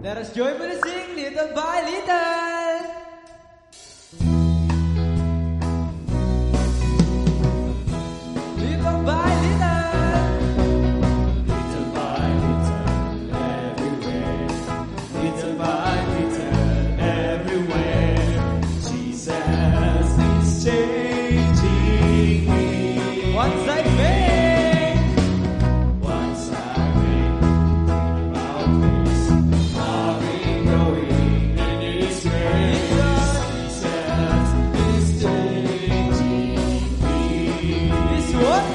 Let us joyfully sing little by little. Little by little. Little by little, everywhere. Little by little, everywhere. Jesus is changing me. Once I think, Once I think about this, are we growing in His grace? Jesus is changing me. this one,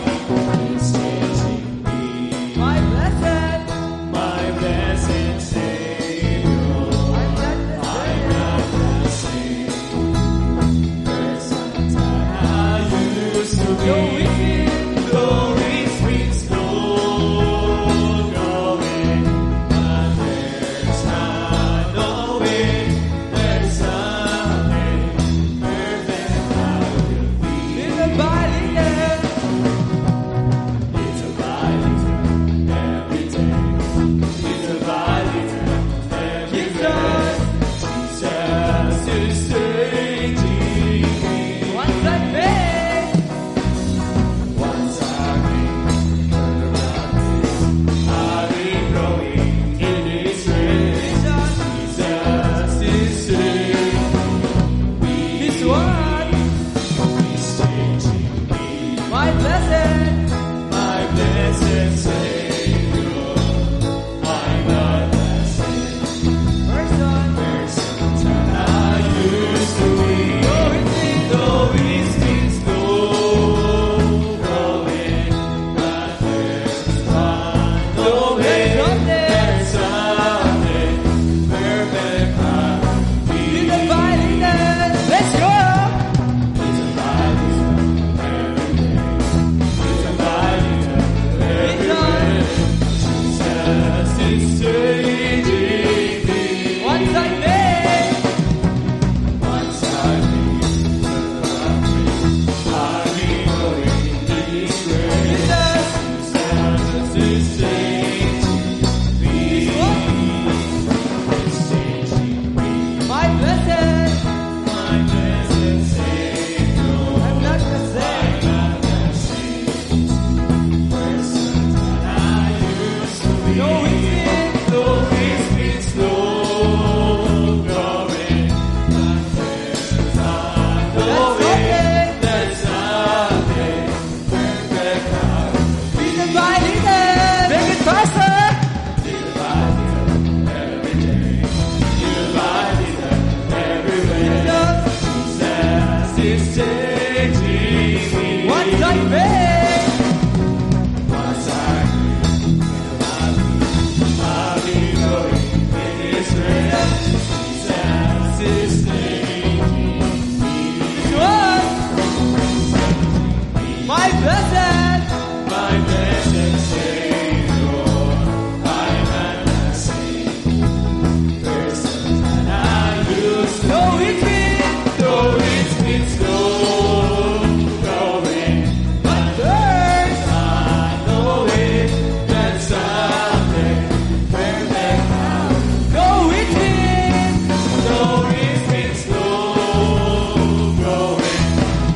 He's changing me. my blessed. My blessed Savior, I'm glad to say. I'm not the same person that I used to be. Go with me. Though it's been slow going, but there's not no way. There's something perfect I will be. Little by little. Little by little, every day. Little by little, every day. Jesus is changing me. Once I think, Once I think, turn around this, I've been growing in His grace. Jesus is changing me. this one, He's changing me. my blessed. My blessed Savior, I'm not the same Person, person that I used to be. go with me. Though it's been slow growing, but there's not no way. There's something perfect I be. Little by little. Let's go. Little by little, every day. Little by little, every day. Jesus is changing me. Once I think, Once I think, turn around me, I'll be going in His grace. Jesus, Jesus is changing me. He's changing me. my blessed. My blessed Savior, I'm not the same. I'm not the same person that I used to be. Go with me. Though it's been slow growing, but there's not no way. There's something perfect I Little by little. Make it faster. Little by little, every day. Little by little, everywhere. Jesus is changing me. Once I think, Once I think about me, I'll be going in His grace. Jesus is changing me. this one, my blessed. My blessed Savior, I'm not the same person that I used to Go be. with me. Though it's been slow growing, but there's not no way. There's something perfect now. Go with me. Though it's been slow growing,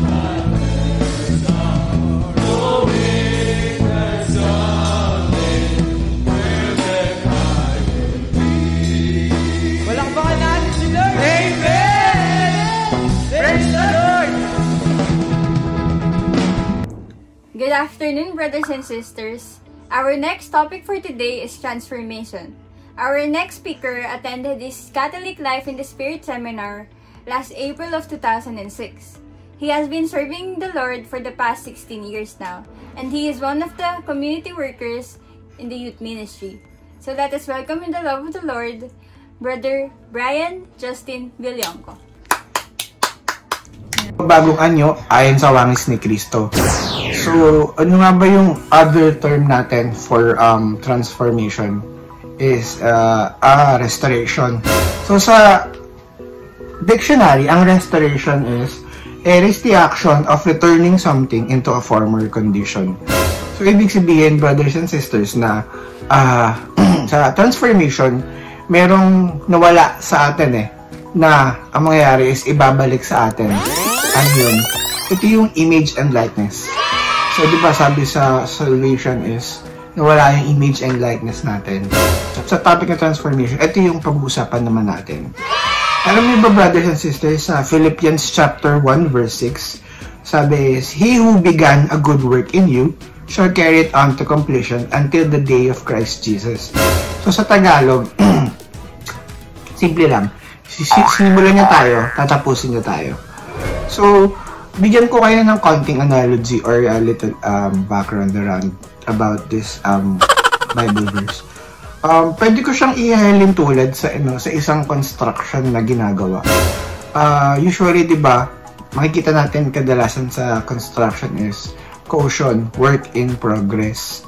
but there's not no way. There's something perfect I will be. Palakpakan natin si Lord. Amen. Praise the Lord. Good afternoon, brothers and sisters. Our next topic for today is transformation. Our next speaker attended this Catholic Life in the Spirit seminar last April of 2006. He has been serving the Lord for the past 16 years now, and he is one of the community workers in the youth ministry. So let us welcome in the love of the Lord, Brother Brian Justin Villonco. Bagong anyo ayon sa wangis ni Kristo. So, ano nga ba yung other term natin for transformation is restoration. So, sa dictionary, ang restoration is Error is the action of returning something into a former condition. So, ibig sabihin, brothers and sisters, na sa transformation, merong nawala sa atin na ang mangyayari is ibabalik sa atin. Ano yun? Ito yung image and likeness. So, di ba sabi sa salvation is nawala yung image and likeness natin. Sa topic ng transformation, ito yung pag-uusapan naman natin. Alam niyo ba, brothers and sisters, sa Philippians chapter 1 verse 6, sabi is, He who began a good work in you shall carry it on to completion until the day of Christ Jesus. So sa Tagalog, simple lang. Sinimulan niya tayo, tatapusin niya tayo. So, bigyan ko kayo ng konting analogy or a little background around about this Bible verse. Pwede ko siyang ihalin tulad sa isang construction na ginagawa. Usually, 'di ba, makikita natin kadalasan sa construction is caution, work in progress.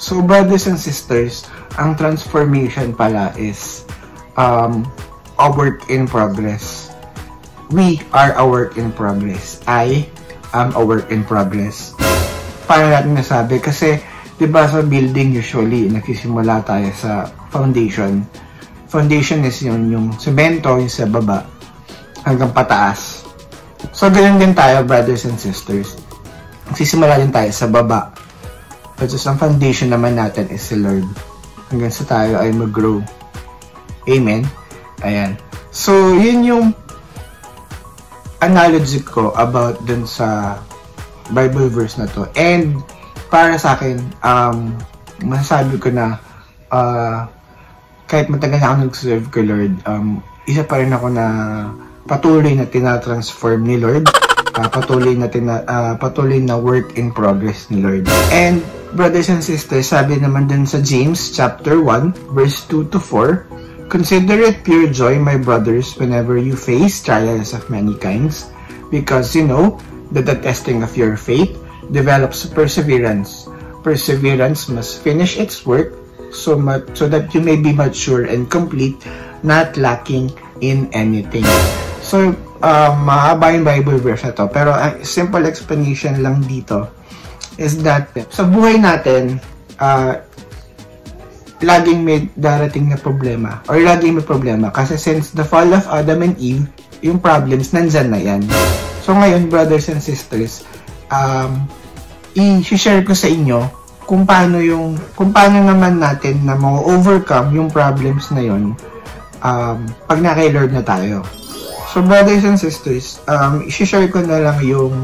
So, brothers and sisters, ang transformation pala is a work in progress. We are a work in progress. I am a work in progress. Paano natin nasabi? Kasi diba sa building usually, nagsisimula tayo sa foundation. Foundation is yung semento, yung sa baba, hanggang pataas. So, ganyan din tayo, brothers and sisters. Nagsisimula din tayo sa baba. But ang foundation naman natin is si Lord. Hanggang sa tayo ay mag-grow. Amen? Ayan. So, yun yung analogy ko about dun sa Bible verse na to. And, para sa akin, masasabi ko na kahit matagal na ako nag-serve kay Lord, isa pa rin ako na patuloy na tinatransform ni Lord, patuloy na work in progress ni Lord. And brothers and sisters, sabi naman din sa James chapter 1 verse 2 to 4, Consider it pure joy, my brothers, whenever you face trials of many kinds, because you know that the testing of your faith develops perseverance. Perseverance must finish its work so that you may be mature and complete, not lacking in anything. So, mahaba yung Bible verse na to, pero ang simple explanation lang dito is that sa buhay natin, laging may darating na problema or laging may problema kasi since the fall of Adam and Eve, yung problems nandyan na yan. So ngayon, brothers and sisters, i-share ko sa inyo kung paano naman natin na ma-overcome yung problems na yon pag na-kay Lord na tayo. So brothers and sisters, i-share ko na lang yung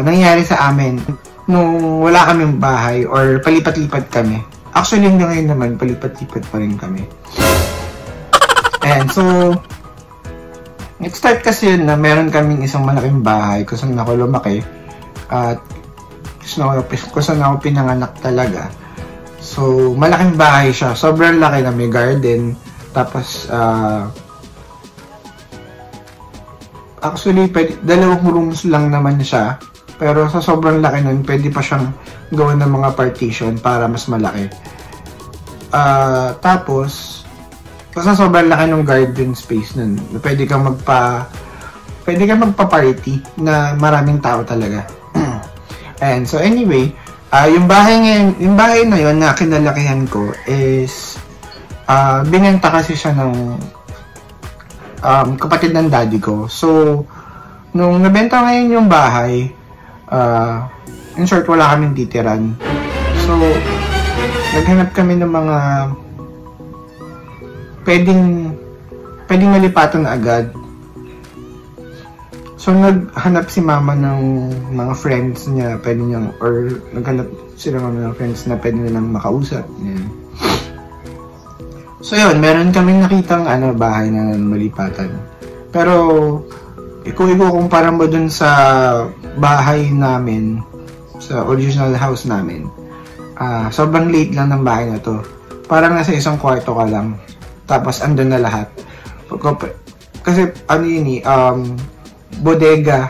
nangyari sa amin nung wala kaming bahay or palipat-lipat kami. Actually, ngayon naman, palipat-lipat pa rin kami. And so, nag-start kasi yun na meron kaming isang malaking bahay kung saan ako lumaki at kung saan ako pinanganak talaga. So, malaking bahay siya. Sobrang laki na may garden. Tapos, actually, dalawang rooms lang naman siya. Pero sa sobrang laki nun, pwede pa siyang gawin ng mga partition para mas malaki. Tapos, sa sobrang laki ng garden space nun, pwede kang magpa-party na maraming tao talaga. And so anyway, yung bahay na yun na kinalakihan ko is binenta kasi siya ng kapatid ng daddy ko. So, nung nabenta ngayon yung bahay, in short, wala kaming titiran. So, naghanap kami ng mga pwedeng malipatan na agad. So, naghanap si mama ng mga friends niya, naghanap sila ng friends na pwede nilang makausap. Yan. So, yun, meron kaming nakitang bahay na malipatan. Pero, ikukumpara mo dun sa bahay namin, sa original house namin, sobrang liit lang ng bahay na to. Parang nasa isang kwarto ka lang, tapos andun na lahat. Kasi bodega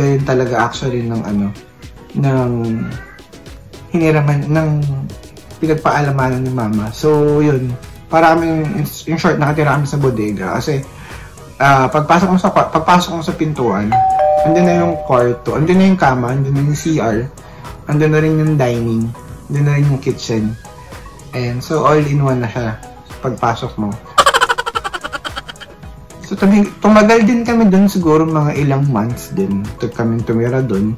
yun talaga actually ng hiniraman, ng pinagpaalamanan ni mama. So yun, para kami, in short, nakatira kami sa bodega kasi pagpasok ko sa pintuan, andun na yung kwarto, andun na yung kama, andun na yung CR, andun na rin yung dining, andun na rin yung kitchen. And so, all in one na siya pagpasok mo. So, tumagal din kami dun, siguro mga ilang months din kami tumira dun.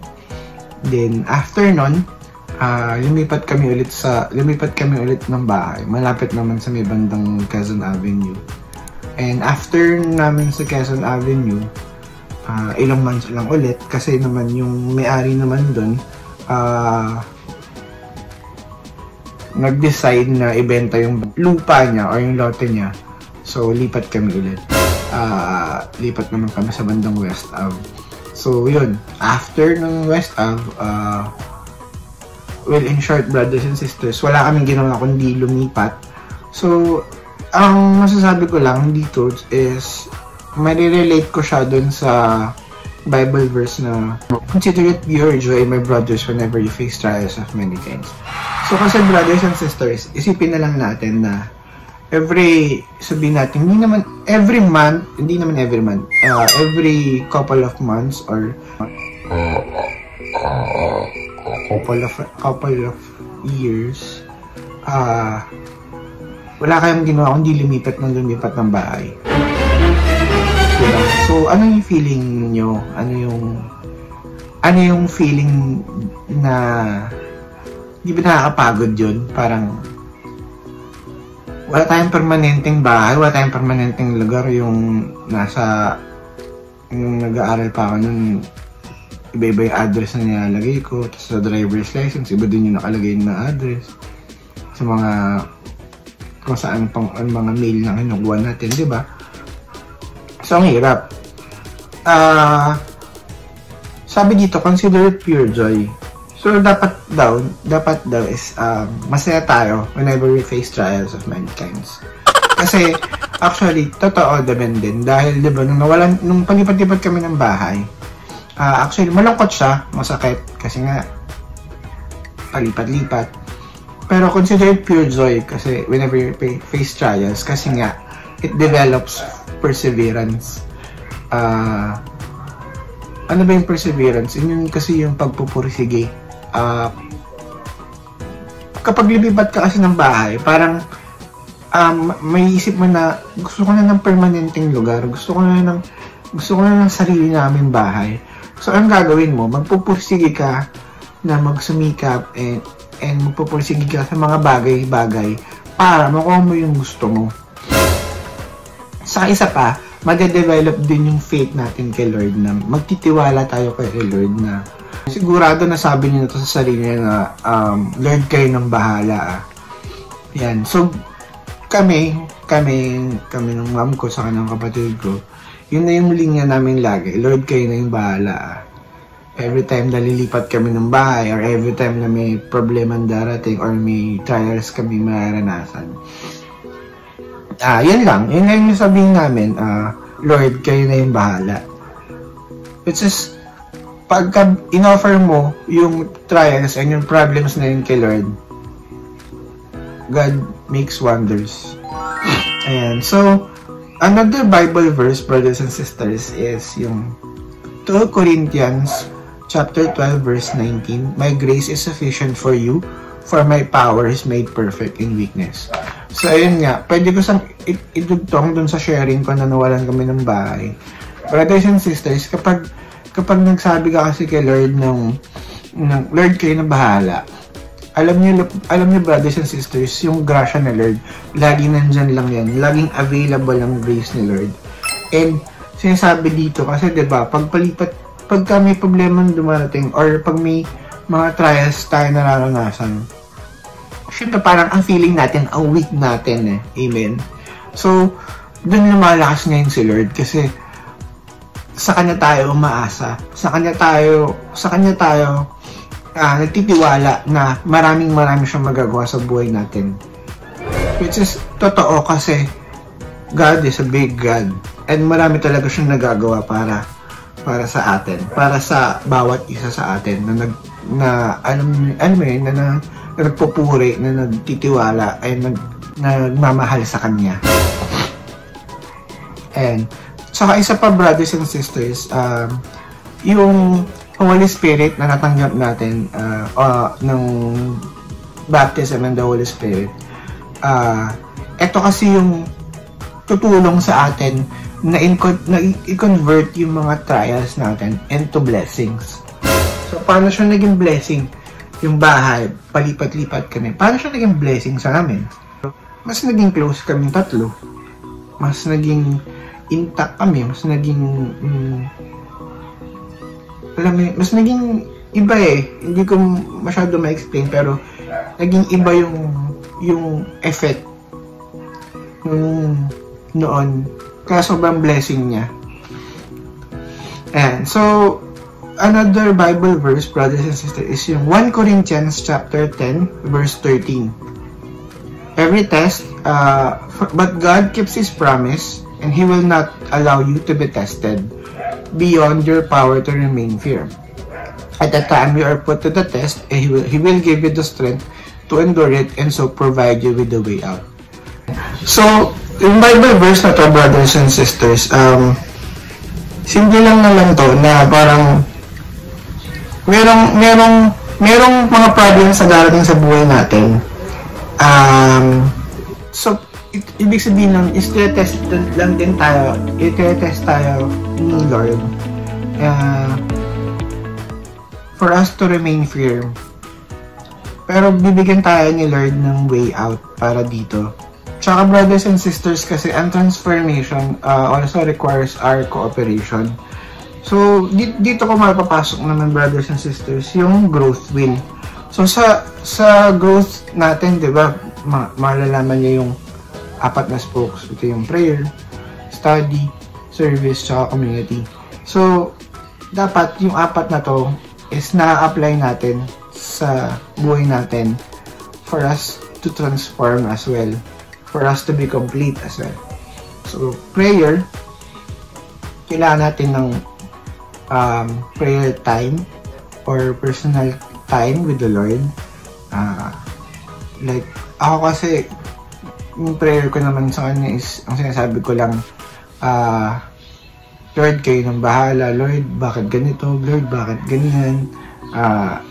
Then, after nun, lumipat kami ulit ng bahay. Malapit naman sa may bandang Quezon Avenue. And after namin sa Quezon Avenue, ilang months lang ulit kasi naman yung may-ari naman dun nag-decide na ibenta yung lupa niya or yung lote niya. So, lipat kami ulit. Lipat naman kami sa bandang West Ave. So, yun. After ng West Ave, well, in short, brothers and sisters, wala kaming ginawa kundi lumipat. So, ang masasabi ko lang dito is, marirelate ko siya dun sa Bible verse na, consider it pure joy, my brothers, whenever you face trials of many kinds. So, kasi brothers and sisters, isipin na lang natin na every couple of months or couple of years, wala kayong ginawa kundi lumipat ng bahay. Diba? So, ano yung feeling nyo? Ano yung feeling na di ba nakakapagod yun? Parang wala tayong permanenteng bahay, wala tayong permanenteng lugar. Yung nag-aaral pa ako nun, iba-iba yung address na nilalagay ko. Tapos sa driver's license, iba din yung nakalagay na address. Sa mga kung saan pang mga mail na kinukuha natin, di ba? So, ang hirap. Sabi dito, consider it pure joy. So, dapat daw is masaya tayo whenever we face trials of many kinds. Kasi, actually, totoo naman din. Dahil, di ba, nung palipat-lipat kami ng bahay, actually, malungkot siya, masakit, kasi nga, palipat-lipat. Pero consider it pure joy kasi whenever you face trials, kasi nga, it develops perseverance. Ano ba yung perseverance? Yun kasi yung pagpupursige. Kapag lumipat ka kasi ng bahay, parang may isip mo na gusto ko na ng permanenteng lugar, gusto ko na ng sarili naming bahay. So, ang gagawin mo, magpupursige ka na magsumikap and magpupursige ka sa mga bagay-bagay para makuha mo yung gusto mo. Sa isa pa, mag-develop din yung faith natin kay Lord na magtitiwala tayo kay Lord na sigurado na sabi niya na to sa sarili niya na Lord kayo ng bahala. Yan. So, kami ng mom ko sa kanang kapatid ko, yun na yung linya namin lagi. Lord kayo na yung bahala. Every time na lilipat kami ng bahay or every time na may problema darating or may trials kami mararanasan. Yan lang. Yun lang yung sabihin namin, Lord, kayo na yung bahala. Which is, pagka in-offer mo yung trials and yung problems na yun kay Lord, God makes wonders. Ayan. So, another Bible verse, brothers and sisters, is yung 2 Corinthians chapter 12 verse 19, my grace is sufficient for you, for my power is made perfect in weakness. So, ayun nga, pwede ko sang idugtong dun sa sharing ko na nawalan kami ng bahay. Brothers and sisters, kapag nagsabi ka kasi kay Lord ng Lord kayo na bahala, alam niyo brothers and sisters, yung grasya ni Lord, laging nandyan lang yan, laging available ang grace ni Lord. And, sinasabi dito kasi, diba, pagka may problema dumarating or pag may mga trials tayo nararanasan, syempre parang ang feeling natin, ang weak natin Amen? So, dun lumalakas ngayon si Lord kasi sa Kanya tayo umaasa. Sa Kanya tayo nagtitiwala na maraming siyang magagawa sa buhay natin. Which is totoo kasi God is a big God. And marami talaga siyang nagagawa para sa atin, para sa bawat isa sa atin na nagpupuri, na nagtitiwala ay nagmamahal sa Kanya. And Saka isa pa, brothers and sisters, yung Holy Spirit na natanggap natin ng baptism ng the Holy Spirit, ito kasi yung tutulong sa atin na i-convert yung mga trials natin into blessings. So, paano siya naging blessing? Yung bahay, palipat-lipat kami. Paano siya naging blessing sa amin? Mas naging close kaming tatlo. Mas naging intact kami. Mas naging mas naging iba eh. Hindi ko masyado ma-explain, pero naging iba yung effect noon. Kaya sobrang blessing niya. And so, another Bible verse, brothers and sisters, is yung 1 Corinthians chapter 10, verse 13. Every test, but God keeps His promise, and He will not allow you to be tested beyond your power to remain firm. At the time you are put to the test, He will give you the strength to endure it, and so provide you with the way out. So, yung Bible verse na to, brothers and sisters, simple lang naman to, na parang merong mga problems sa darating sa buhay natin. So, ibig sabihin lang, is test lang din tayo, i-test tayo ni Lord for us to remain firm. Pero bibigyan tayo ni Lord ng way out para dito. Tsaka, brothers and sisters, kasi ang transformation also requires our cooperation. So, dito ko mapapasok naman, brothers and sisters, yung growth will. So, sa growth natin, di ba, malalaman niyo yung 4 na spokes. Ito yung prayer, study, service, tsaka community. So, dapat yung 4 na to is na-apply natin sa buhay natin for us to transform as well. For us to be complete as well. So, prayer, kailangan natin ng prayer time or personal time with the Lord. Like, ako kasi, yung prayer ko naman sa kanya is, ang sinasabi ko lang, Lord, kayo nang bahala. Lord, bakit ganito? Lord, bakit ganyan?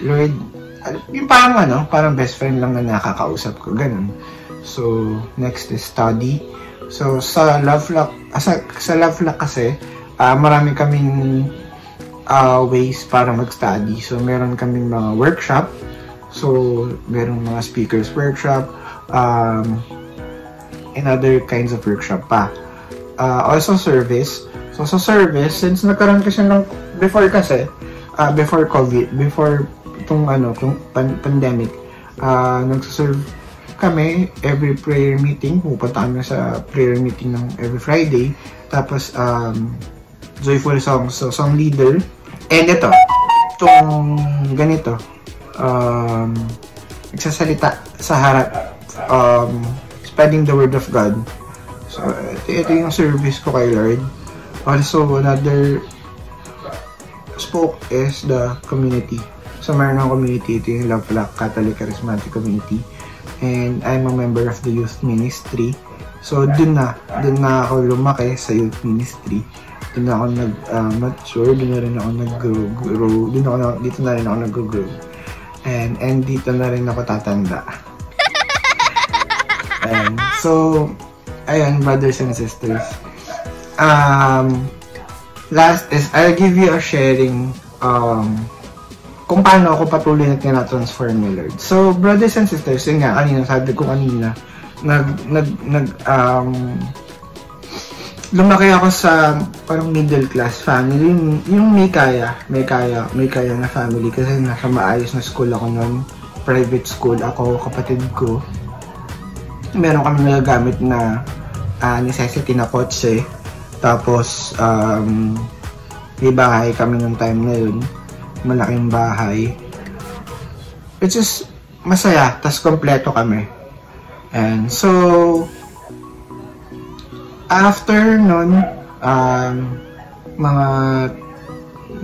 Lord, yung parang best friend lang na nakakausap ko, ganun. So, next is study. So, sa Love Lock kasi, marami kaming ways para mag-study. So, meron kaming mga workshop. So, meron mga speakers workshop, and other kinds of workshop pa. Also, service. So, sa service, since nagkaroon kasi ng, before COVID, before itong pandemic, nagsaserve kami every prayer meeting. Pupunta kami sa prayer meeting ng every Friday. Tapos, joyful songs. So, song leader. And ito, itong ganito, nagsasalita sa harap, spreading the word of God. So, ito yung service ko kay Lord. Also, another spoke is the community. So, meron ng community. Ito yung Love Lock Catholic Charismatic Community. And I'm a member of the youth ministry. So, dun na ako lumaki sa youth ministry. Dun na ako nag-mature, dun na rin ako nag-grow, dito na rin ako nag-grow. And dito na rin ako tatanda. And so, ayun, brothers and sisters. Last is, I'll give you a sharing kung paano ako patuloy na tina-transform ni Lord. So, brothers and sisters, yun nga, sabi ko kanina, lumaki ako sa parang middle class family, yung may kaya na family, kasi nasa maayos na school ako noon, private school ako, kapatid ko. Meron kami nagagamit na necessity na kotse, tapos may bahay kami nung time na yun, malaking bahay, which is masaya, tas kompleto kami. And so, after nun, mga,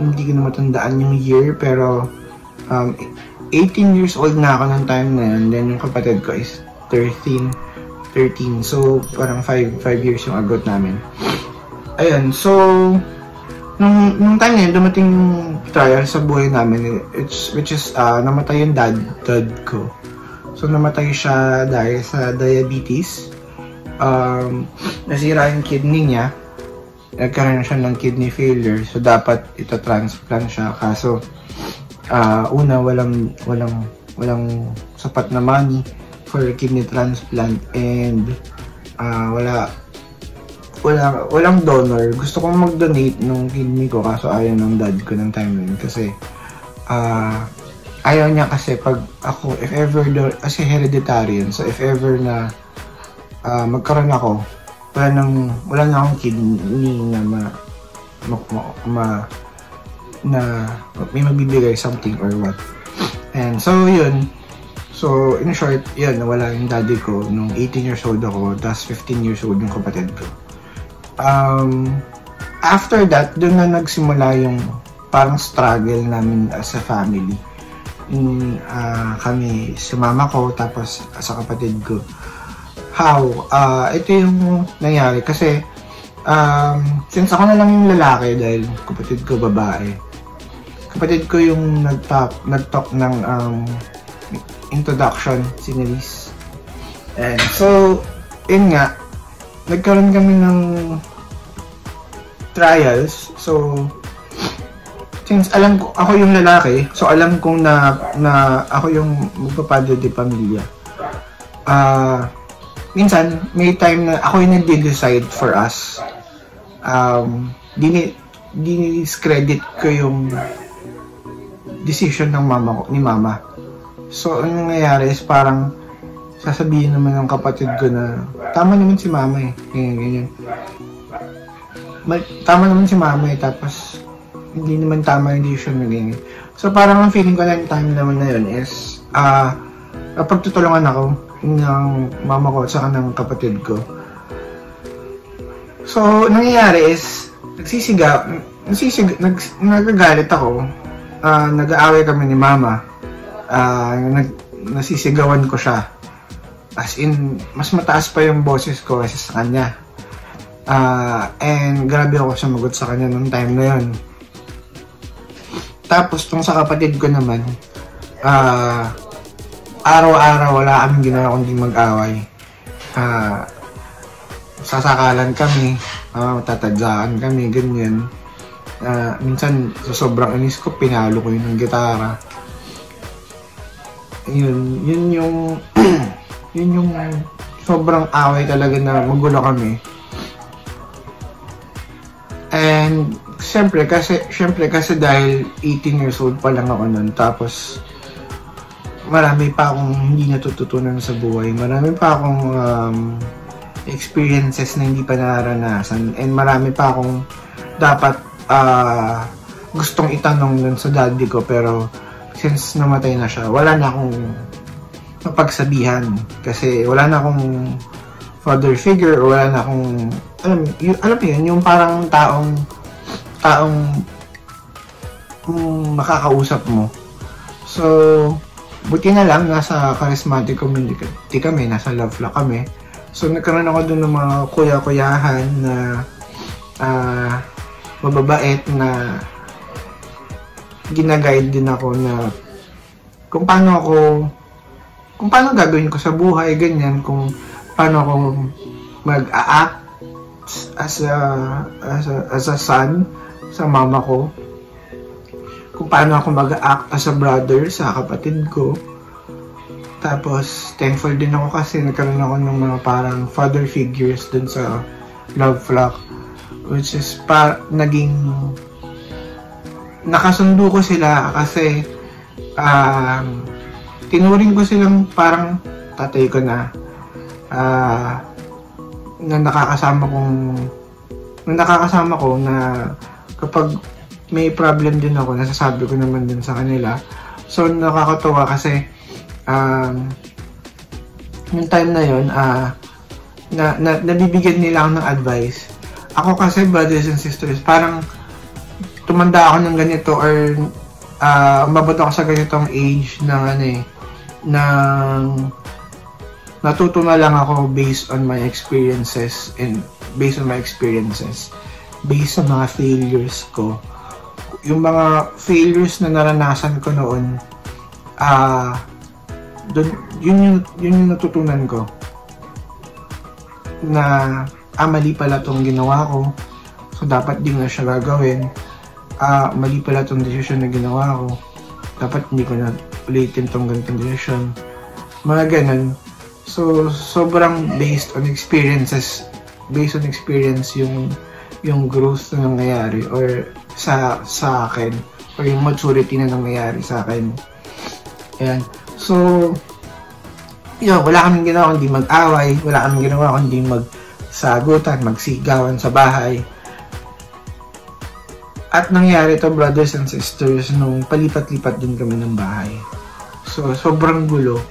hindi ko na matandaan yung year, pero 18 years old na ako nung time na yun. Then yung kapatid ko is 13. So, parang 5 years yung agot namin. ayun, so, nung time na yun, dumating yung trial sa buhay namin, which is, namatay yung dad ko. So, namatay siya dahil sa diabetes. Nasira yung kidney niya. Nagkaroon siya ng kidney failure. So, dapat ito transplant siya. Kaso, una, walang sapat na money for kidney transplant and walang donor. Gusto kong mag-donate ng kidney ko kaso ayaw ng dad ko ng time na yun kasi ayaw niya kasi pag ako, if ever, kasi hereditary yun. So if ever na magkaroon ako, wala na akong kidney na na may mabibigay something or what. And so yun. So in short, yun, nawala yung daddy ko nung 18 years old ako, tapos 15 years old yung kapatid ko. After that, doon na nagsimula yung parang struggle namin as a family. Kami, si mama ko, tapos sa kapatid ko. How? Ito yung nangyari kasi since ako na lang yung lalaki dahil kapatid ko babae. Kapatid ko yung nag-talk ng introduction, si Nelis. And so, yun nga, nagkaroon kami ng trials. So, since alam ko, ako yung lalaki, so alam kong na ako yung magpapadre de pamilya. Minsan, may time na ako yung nag-decide for us. Discredit ko yung decision ng ni mama. So, ang nangyayari is parang sasabihin naman ng kapatid ko na tama naman si mama eh. Ganyan. Tama naman si mama eh. Tapos, hindi naman tama yung decision na ganyan. So, parang ang feeling ko na yung time naman na yun is pagtutulungan ako ng mama ko at saka ng kapatid ko. So, nangyayari is nagagalit ako. Nag-aaway kami ni mama. Nasisigawan ko siya. As in, mas mataas pa yung boses ko kaysa sa kanya. And grabe ako sumagot sa kanya nung time na yun. Tapos, tong sa kapatid ko naman, araw-araw wala kaming ginawa kundi mag-away. Sasakalan kami, tatadyakan kami, ganyan. Minsan, sa sobrang inis ko, pinalo ko yun ng gitara. Yun yung sobrang away talaga na magulo kami. And syempre kasi dahil 18 years old pa lang ako nun, tapos marami pa akong hindi natututunan sa buhay. Marami pa akong experiences na hindi pa nararanasan, and marami pa akong dapat gustong itanong dun sa daddy ko, pero since namatay na siya, wala na akong mapagsabihan kasi wala na akong father figure, o wala na akong alam mo yun, yung parang taong makakausap mo. So, buti na lang, nasa charismatic community kami, nasa Love Flock kami. So, nagkaroon ako dun ng mga kuya-kuyahan na mababait na ginaguide din ako na kung paano gagawin ko sa buhay, ganyan, kung paano ako mag-a-act as a son sa mama ko, kung paano ako mag-act as a brother sa kapatid ko. Tapos thankful din ako kasi nagkaroon ako ng mga parang father figures dun sa Love Flock, which is naging nakasundo ko sila kasi tinuring ko silang parang tatay ko na nakakasama ko na kapag may problem din ako, nasasabi ko naman din sa kanila. So nakakatuwa kasi yung time na yun, nabibigyan nila ako ng advice. Ako kasi, brothers and sisters, parang tumanda ako ng ganito or umabot ako sa ganitong age ng natuto na lang ako based on my experiences. based sa mga failures ko. Yung mga failures na naranasan ko noon, yun yung natutunan ko. Na, mali pala itong ginawa ko. So, dapat di na siya gagawin. Mali pala itong desisyon na ginawa ko. Dapat hindi ko na ulitin itong ganitong desisyon. Mga ganun. So, sobrang based on experience yung growth na nangyayari or sa akin or yung maturity na nangyayari sa akin. Ayan. So, wala kaming ginawa kundi mag-away, wala kaming ginawa kundi magsagutan, magsigawan sa bahay. At nangyari to, brothers and sisters, nung palipat-lipat din kami ng bahay. So, sobrang gulo.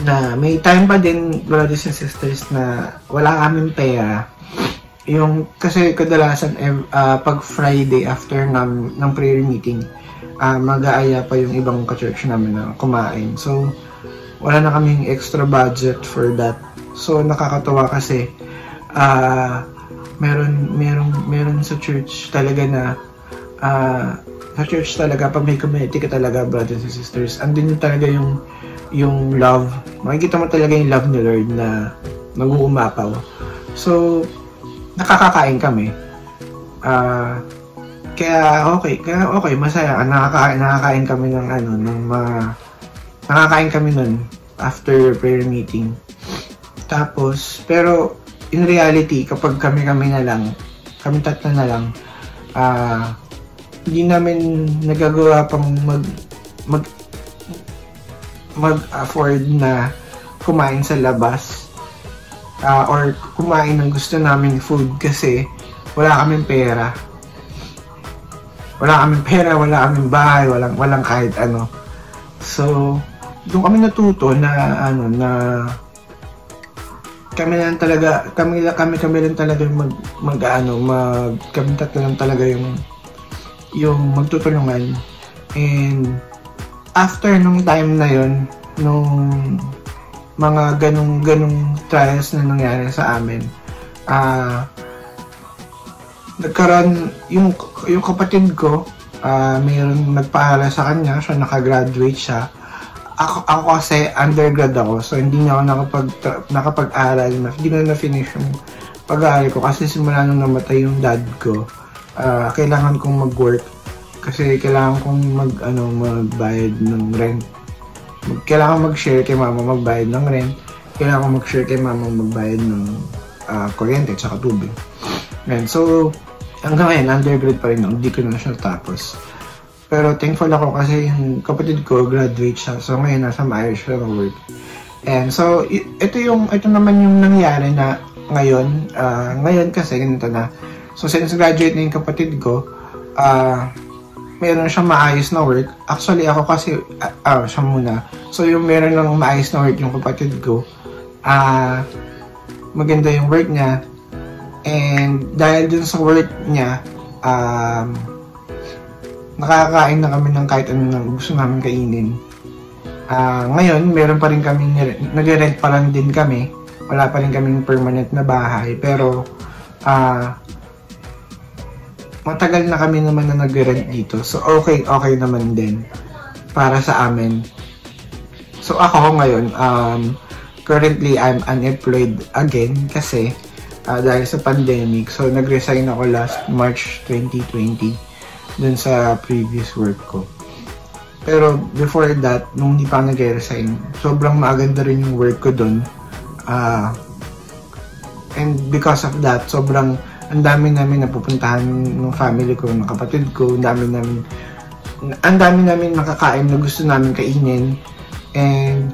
Na may time pa din, brothers and sisters, na wala kaming pera. Kasi kadalasan, pag Friday after ng prayer meeting, mag-aaya pa yung ibang ka-church namin na kumain. So, wala na kaming extra budget for that. So, nakakatawa kasi, meron sa church talaga na, sa church talaga, pag may community ka talaga, brothers and sisters, andun yung talaga yung love. Makikita mo talaga yung love ni Lord na nag-uumapaw. So, nakakakain kami. Kaya okay, masaya. Nakakain kami nakakain kami nun after prayer meeting. Tapos, pero in reality, kapag kami tatlo na lang, hindi namin nagagawa pang mag-afford na kumain sa labas or kumain ng gusto naming food kasi wala kaming pera. Wala kaming bahay, walang kahit ano. So, doon kami natuto na kami lang talaga kami tatlo lang talaga yung magtutulungan. And after nung time na yon, nung mga ganung trials na nangyari sa amin, nagkaroon yung kapatid ko, mayroon nagpaaral sa kanya, so nakagraduate siya. Ako kasi undergrad ako, so hindi na ako nakapag-aral, hindi na na-finish yung pag-aaral ko kasi simula nung namatay yung dad ko, kailangan kong mag-work kasi kailangan kong magbayad ng rent. Kailangan mag-share kay mama magbayad ng rent, kailangan mag-share kay mama magbayad ng kuryente at saka tubig. And so, hanggang ngayon, undergrad pa rin ako, hindi ko na siya tapos. Pero thankful ako kasi yung kapatid ko, graduate siya. So ngayon, nasa maayos siya ng work. And so, ito naman yung nangyari na ngayon. Ngayon kasi, ganito na. So since graduate na yung kapatid ko, meron siyang maayos na work. Actually, ako kasi, siya muna. So yung meron ng maayos na work yung kapatid ko, maganda yung work niya. And dahil dun sa work niya, nakakain na kami ng kahit ano na gusto namin kainin. Ngayon, meron pa rin kami, nag-rent pa lang din kami. Wala pa rin kaming permanent na bahay. Pero, matagal na kami naman na nag-rent dito. So, okay naman din para sa amin. So, ako ngayon, currently, I'm unemployed again kasi dahil sa pandemic. So, nag-resign ako last March 2020 dun sa previous work ko. Pero before that, nung hindi pa nag-resign, sobrang maganda rin yung work ko dun. And because of that, sobrang ang dami namin napupuntahan ng family ko, ng kapatid ko, ang dami namin nakakain na gusto namin kainin. And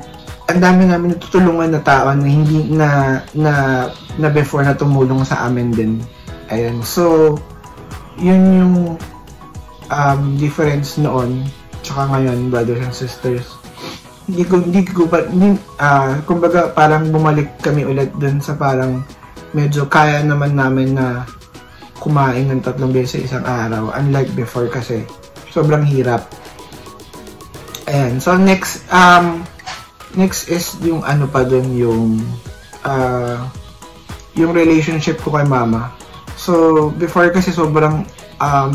ang dami namin natutulungan na tao na hindi na before na tumulong sa amin din. Ayan. So, yun yung difference noon tsaka ngayon, brothers and sisters. Kumbaga parang bumalik kami ulit dun sa parang medyo kaya naman namin na kumain ng 3 beses sa isang araw, unlike before kasi sobrang hirap. Ayan. So next is yung ano pa dun, yung relationship ko kay mama. So, before kasi sobrang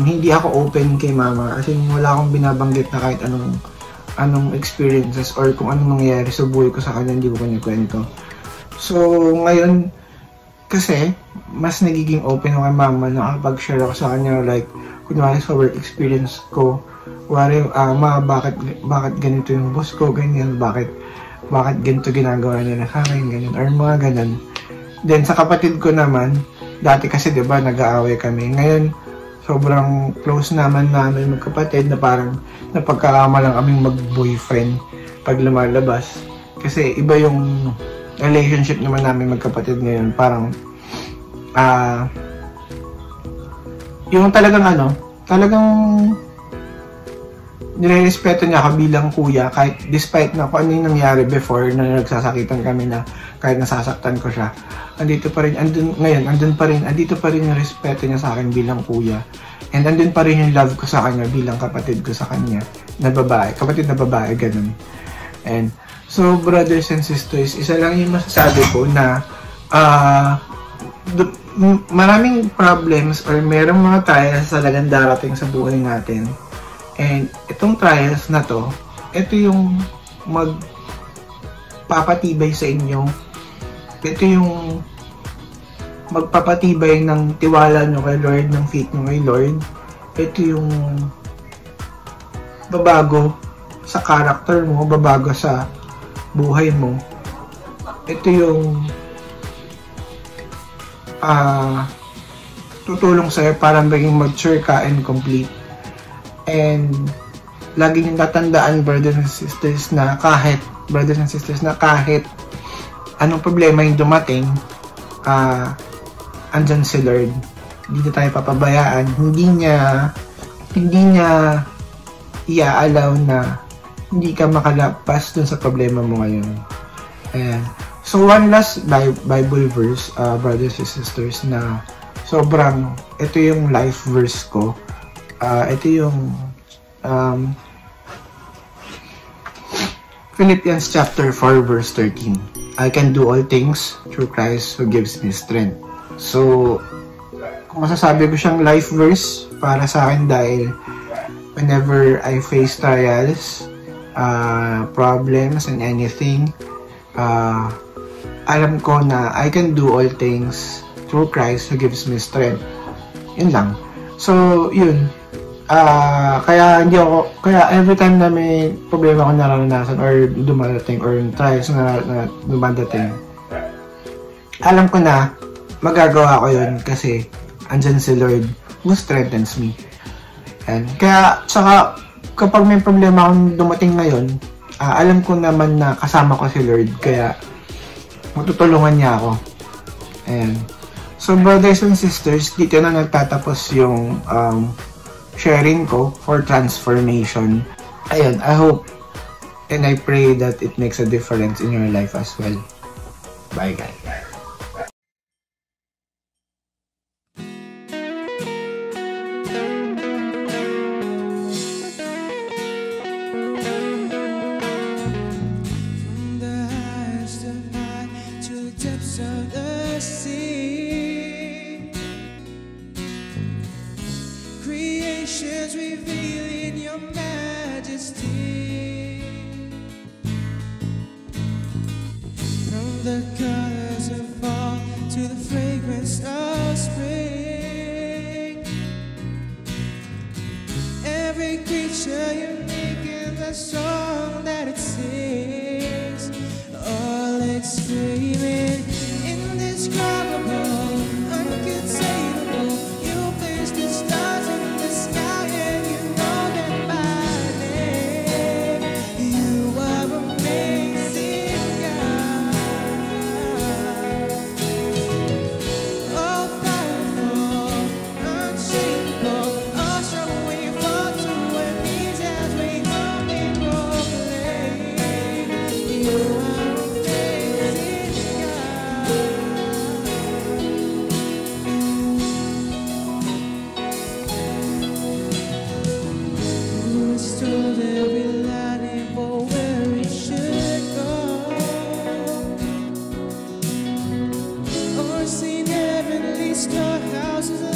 hindi ako open kay mama. As in, wala akong binabanggit na kahit anong experiences or kung anong nangyayari sa buhay ko sa kanya, hindi ko kanya kwento. So, ngayon, kasi, mas nagiging open ako kay mama, nakapag-share ako sa kanya, like, kunwari sa work experience ko, kunwari, ma, bakit ganito yung boss ko, ganyan, bakit ganito ginagawa nila sa akin, ganyan, or mga ganun. Then, sa kapatid ko naman, dati kasi, di ba, nag-aaway kami. Ngayon, sobrang close naman magkapatid na parang napagkakama lang kaming mag-boyfriend pag lumalabas. Kasi iba yung relationship naman namin magkapatid ngayon. Parang, yung talagang nire-respeto niya ako bilang kuya kahit despite na kung ano yung nangyari before na nagsasakitan kami na kahit nasasaktan ko siya. Andito pa rin yung respeto niya sa akin bilang kuya. And andun pa rin yung love ko sa kanya bilang kapatid ko sa kanya na babae. Kapatid na babae, ganun. And so, brothers and sisters, isa lang yung masasabi ko na maraming problems or merong mga trials talagang darating sa buhay natin. And itong trials na to, ito yung magpapatibay sa inyo. Ito yung magpapatibay ng tiwala nyo kay Lord, ng faith nyo kay Lord. Ito yung babago sa character mo, babago sa buhay mo. Ito yung tutulong sa'yo para maging mature ka and complete. And lagi niyong tatandaan, brothers and sisters, na kahit anong problema yung dumating, andyan si Lord. Hindi na tayo papabayaan. Hindi niya i-allow na hindi ka makalapas dun sa problema mo ngayon. Ayan. So, one last Bible verse, brothers and sisters, na sobrang, ito yung life verse ko. Ito yung Philippians chapter 4 verse 13. I can do all things through Christ who gives me strength. So, kung masasabi ko siyang life verse para sa akin dahil whenever I face trials, problems and anything, alam ko na I can do all things through Christ who gives me strength. Yun lang. So, yun. Kaya every time na may problema akong nararanasan or dumadating or trials na dumadating, alam ko na magagawa ko yun kasi andyan si Lord who strengthens me. And kaya saka kapag may problema akong dumating ngayon, alam ko naman na kasama ko si Lord kaya matutulungan niya ako. And so, brothers and sisters, dito na nagtatapos yung sharing ko for transformation. Ayun, I hope and I pray that it makes a difference in your life as well. Bye, guys. From the highest of high to the depths of the sea, creation's revealing your majesty. From the colors of fall to the fragrance of spring, every creature unique in the song that it sings, all exclaiming, indescribable, uncontainable. You placed the stars in the sky and you know them by name. You are amazing, God. All powerful, unshakable, all strong when you fall to our knees as we humbly proclaim. You are amazing, God. Who restored every lining for where it should go? Or seen heavenly storehouses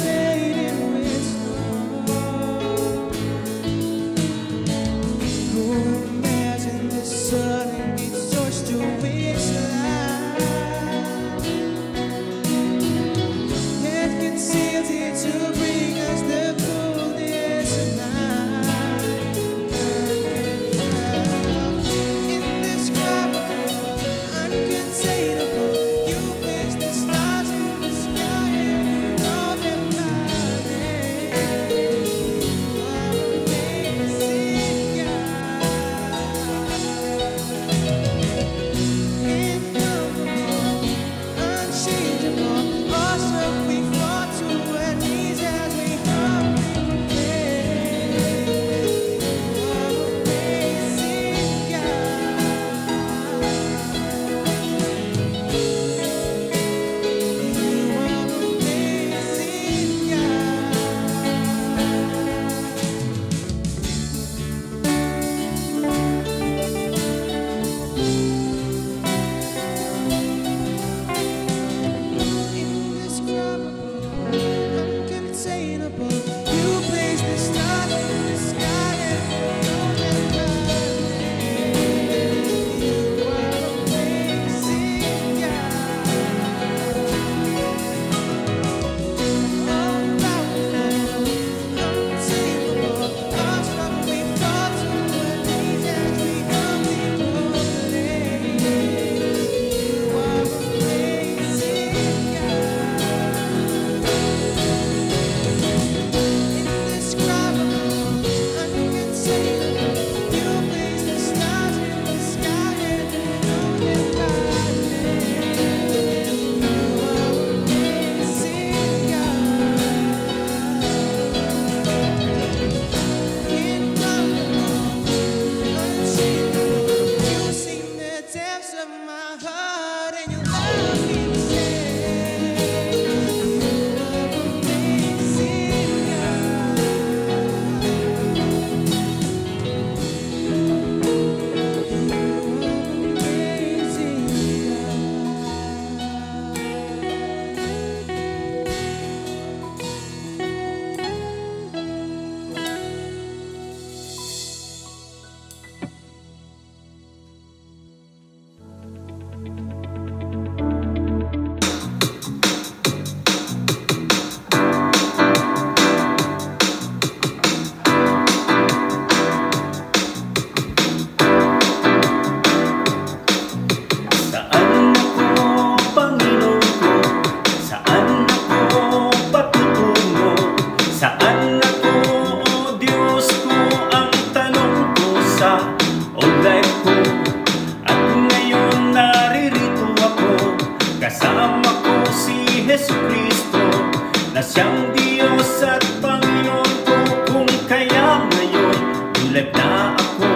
Tulad na ako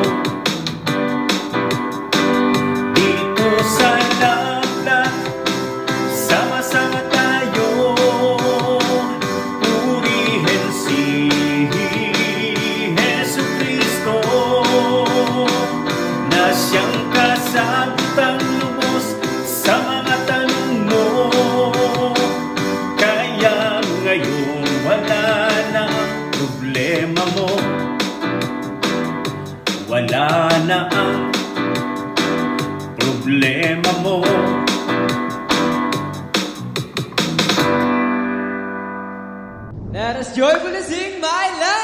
dito sa lahat, sama-sama tayo purihin si Jesucristo na siyang kasagutang lubos sa mga tanong mo. Kaya ngayon wala na ang problema mo, wala na ang problema mo. Let us joyfully sing, My Life!